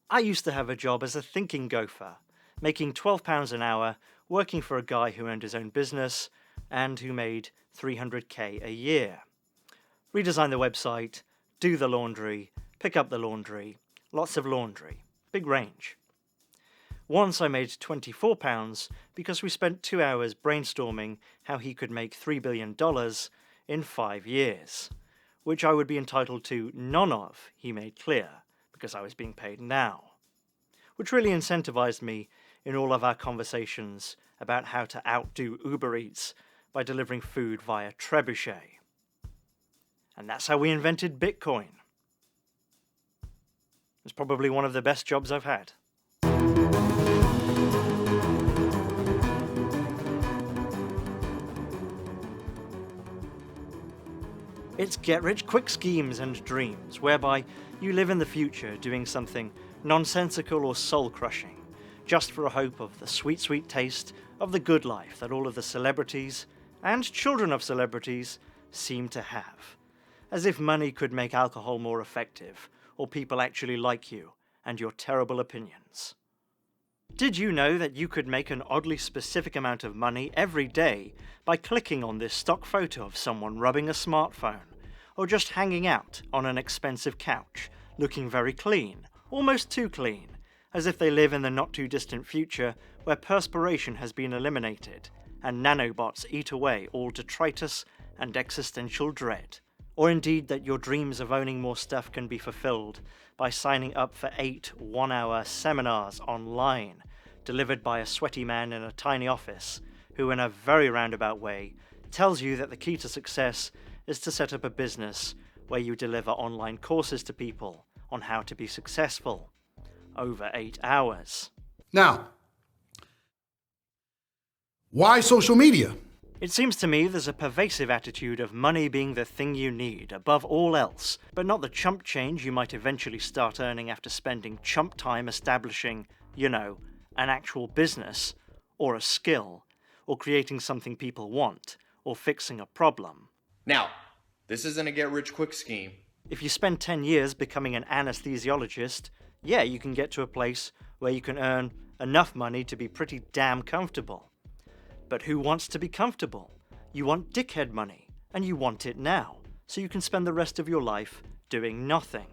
I used to have a job as a thinking gopher, making £12 an hour, working for a guy who owned his own business and who made 300k a year. Redesign the website, do the laundry, pick up the laundry, lots of laundry, big range. Once I made £24 because we spent 2 hours brainstorming how he could make $3 billion in 5 years, which I would be entitled to none of, he made clear, because I was being paid now, which really incentivized me in all of our conversations about how to outdo Uber Eats by delivering food via trebuchet. And that's how we invented Bitcoin. It's probably one of the best jobs I've had. It's get-rich-quick schemes and dreams, whereby you live in the future doing something nonsensical or soul-crushing, just for a hope of the sweet, sweet taste of the good life that all of the celebrities, and children of celebrities, seem to have. As if money could make alcohol more effective, or people actually like you and your terrible opinions. Did you know that you could make an oddly specific amount of money every day by clicking on this stock photo of someone rubbing a smartphone, or just hanging out on an expensive couch, looking very clean, almost too clean, as if they live in the not-too-distant future where perspiration has been eliminated and nanobots eat away all detritus and existential dread? Or indeed that your dreams of owning more stuff can be fulfilled by signing up for 8 one-hour seminars online, delivered by a sweaty man in a tiny office, who in a very roundabout way tells you that the key to success is to set up a business where you deliver online courses to people on how to be successful over 8 hours. Now, why social media? It seems to me there's a pervasive attitude of money being the thing you need above all else, but not the chump change you might eventually start earning after spending chump time establishing, an actual business, or a skill, or creating something people want, or fixing a problem. Now, this isn't a get-rich-quick scheme. If you spend 10 years becoming an anesthesiologist, yeah, you can get to a place where you can earn enough money to be pretty damn comfortable. But who wants to be comfortable? You want dickhead money, and you want it now, so you can spend the rest of your life doing nothing.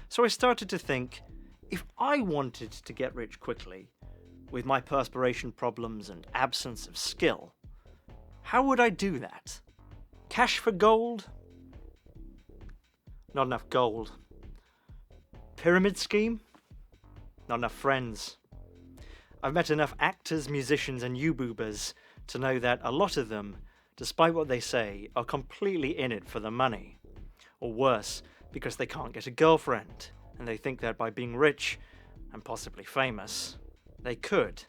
So I started to think, if I wanted to get rich quickly, with my perspiration problems and absence of skill, how would I do that? Cash for gold? Not enough gold. Pyramid scheme? Not enough friends. I've met enough actors, musicians, and YouTubers to know that a lot of them, despite what they say, are completely in it for the money. Or worse, because they can't get a girlfriend, and they think that by being rich, and possibly famous, they could.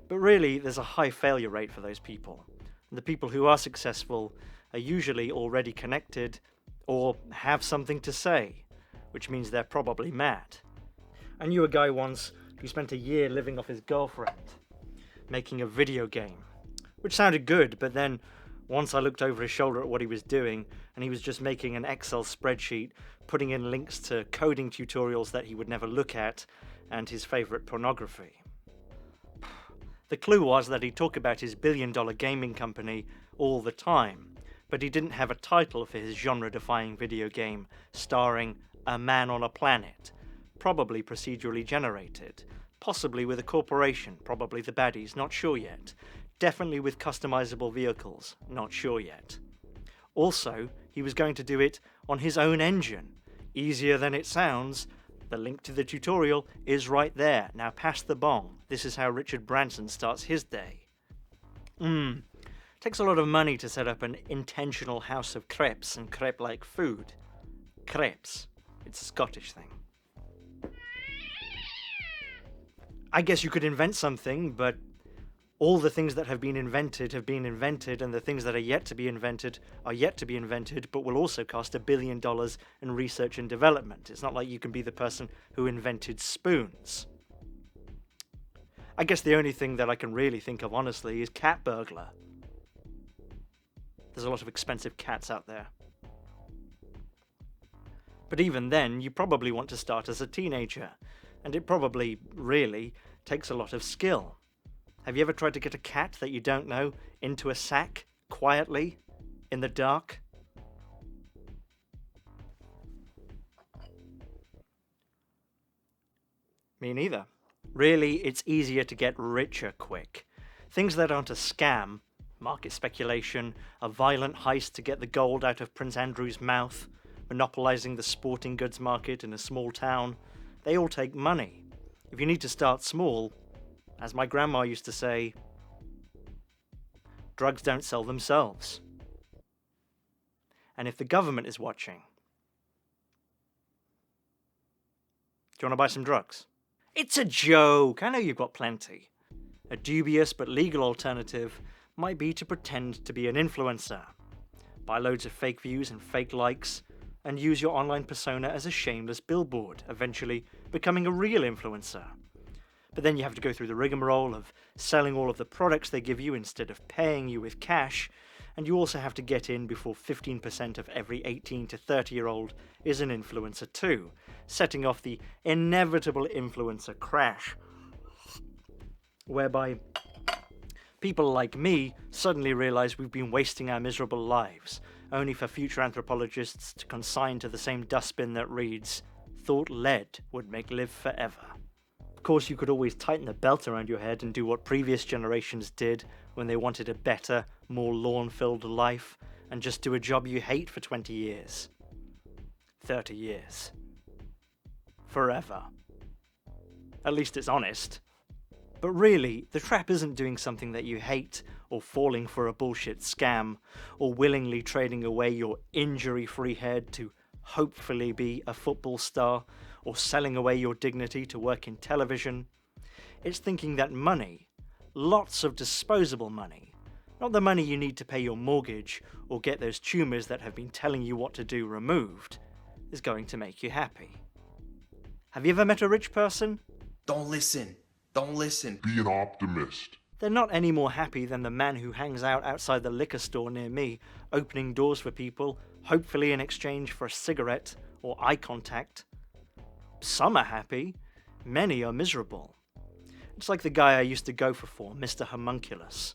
But really, there's a high failure rate for those people. And the people who are successful are usually already connected, or have something to say, which means they're probably mad. I knew a guy once who spent a year living off his girlfriend, making a video game, which sounded good, but then once I looked over his shoulder at what he was doing, and he was just making an Excel spreadsheet, putting in links to coding tutorials that he would never look at, and his favourite pornography. The clue was that he'd talk about his billion-dollar gaming company all the time, but he didn't have a title for his genre-defying video game starring a man on a planet, probably procedurally generated, possibly with a corporation, probably the baddies, not sure yet, definitely with customizable vehicles, not sure yet. Also, he was going to do it on his own engine. Easier than it sounds. The link to the tutorial is right there. Now pass the bong. This is how Richard Branson starts his day. Takes a lot of money to set up an intentional house of crepes and crepe-like food. Crepes. It's a Scottish thing. I guess you could invent something, but all the things that have been invented, and the things that are yet to be invented are yet to be invented, but will also cost $1 billion in research and development. It's not like you can be the person who invented spoons. I guess the only thing that I can really think of, honestly, is cat burglar. There's a lot of expensive cats out there. But even then, you probably want to start as a teenager, And it probably, really, takes a lot of skill. Have you ever tried to get a cat that you don't know into a sack, quietly, in the dark? Me neither. Really, it's easier to get richer quick. Things that aren't a scam, market speculation, a violent heist to get the gold out of Prince Andrew's mouth, monopolising the sporting goods market in a small town, they all take money. If you need to start small, as my grandma used to say, drugs don't sell themselves. And if the government is watching, do you want to buy some drugs? It's a joke! I know you've got plenty. A dubious but legal alternative might be to pretend to be an influencer. Buy loads of fake views and fake likes, and use your online persona as a shameless billboard, eventually becoming a real influencer. But then you have to go through the rigmarole of selling all of the products they give you instead of paying you with cash, and you also have to get in before 15% of every 18 to 30-year-old is an influencer too, setting off the inevitable influencer crash, whereby people like me suddenly realize we've been wasting our miserable lives, only for future anthropologists to consign to the same dustbin that reads, "Thought lead would make live forever." Of course, you could always tighten the belt around your head and do what previous generations did when they wanted a better, more lawn-filled life, and just do a job you hate for 20 years. 30 years. Forever. At least it's honest. But really, the trap isn't doing something that you hate, or falling for a bullshit scam, or willingly trading away your injury-free head to hopefully be a football star, or selling away your dignity to work in television. It's thinking that money, lots of disposable money, not the money you need to pay your mortgage or get those tumours that have been telling you what to do removed, is going to make you happy. Have you ever met a rich person? Don't listen. Don't listen. Be an optimist. They're not any more happy than the man who hangs out outside the liquor store near me, opening doors for people, hopefully in exchange for a cigarette or eye contact. Some are happy, many are miserable. It's like the guy I used to go for, Mr. Homunculus.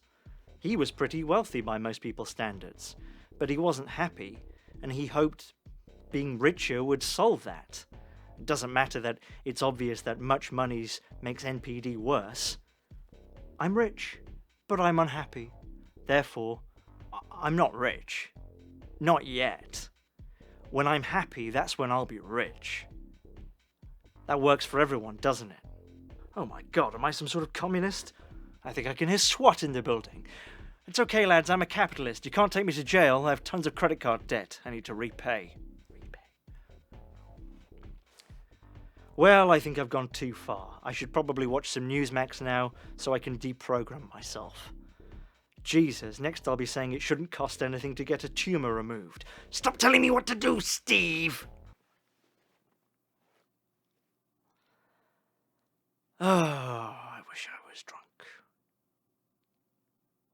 He was pretty wealthy by most people's standards, but he wasn't happy, and he hoped being richer would solve that. It doesn't matter that it's obvious that much money makes NPD worse. I'm rich, but I'm unhappy. Therefore, I'm not rich. Not yet. When I'm happy, that's when I'll be rich. That works for everyone, doesn't it? Oh my god, am I some sort of communist? I think I can hear SWAT in the building. It's okay, lads, I'm a capitalist. You can't take me to jail. I have tons of credit card debt I need to repay. Well, I think I've gone too far. I should probably watch some Newsmax now so I can deprogram myself. Jesus, next I'll be saying it shouldn't cost anything to get a tumour removed. Stop telling me what to do, Steve! Oh.